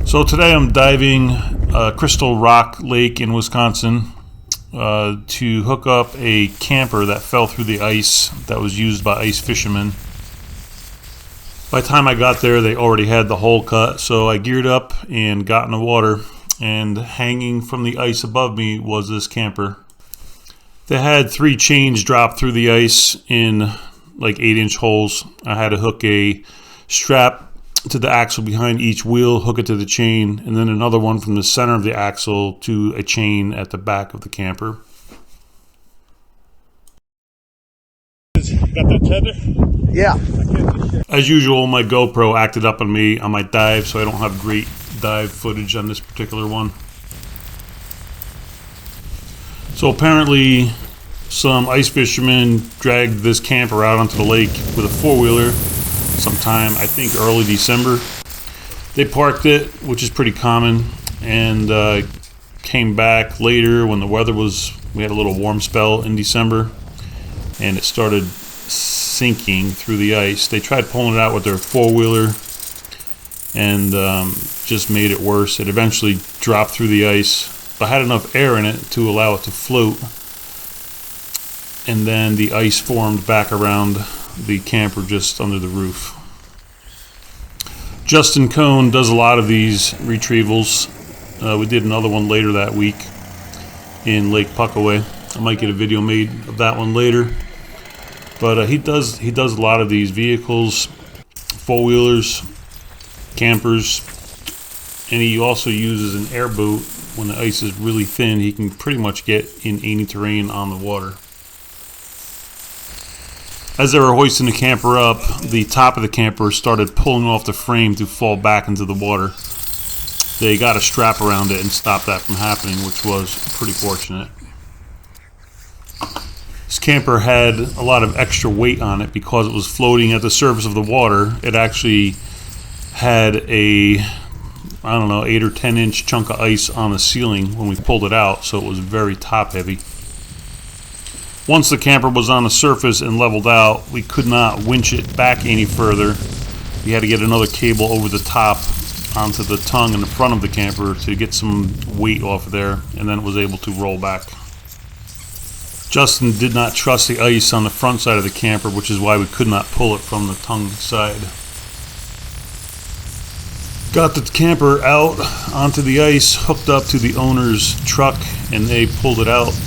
So today I'm diving Crystal Rock Lake in Wisconsin to hook up a camper that fell through the ice that was used by ice fishermen. By the time I got there, they already had the hole cut, so I geared up and got in the water, and hanging from the ice above me was this camper. They had 3 chains drop through the ice in like 8-inch holes. I had to hook a strap to the axle behind each wheel, hook it to the chain, and then another one from the center of the axle to a chain at the back of the camper. You got that tether? Yeah. As usual, my GoPro acted up on me on my dive, so I don't have great dive footage on this particular one. So apparently some ice fishermen dragged this camper out onto the lake with a 4-wheeler sometime, I think early December. They parked it, which is pretty common, and came back later when the weather was, we had a little warm spell in December, and it started sinking through the ice. They tried pulling it out with their 4-wheeler and just made it worse. It eventually dropped through the ice, but had enough air in it to allow it to float, and then the ice formed back around the camper just under the roof. Justin Kohn does a lot of these retrievals. We did another one later that week in Lake Puckaway. I might get a video made of that one later. But he does a lot of these vehicles, 4-wheelers, campers, and he also uses an airboat. When the ice is really thin, he can pretty much get in any terrain on the water. As they were hoisting the camper up, the top of the camper started pulling off the frame to fall back into the water. They got a strap around it and stopped that from happening, which was pretty fortunate. This camper had a lot of extra weight on it because it was floating at the surface of the water. It actually had a, 8 or 10 inch chunk of ice on the ceiling when we pulled it out, so it was very top heavy. Once the camper was on the surface and leveled out, we could not winch it back any further. We had to get another cable over the top onto the tongue in the front of the camper to get some weight off of there, and then it was able to roll back. Justin did not trust the ice on the front side of the camper, which is why we could not pull it from the tongue side. Got the camper out onto the ice, hooked up to the owner's truck, and they pulled it out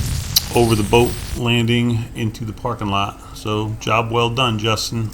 over the boat landing into the parking lot. So job well done, Justin.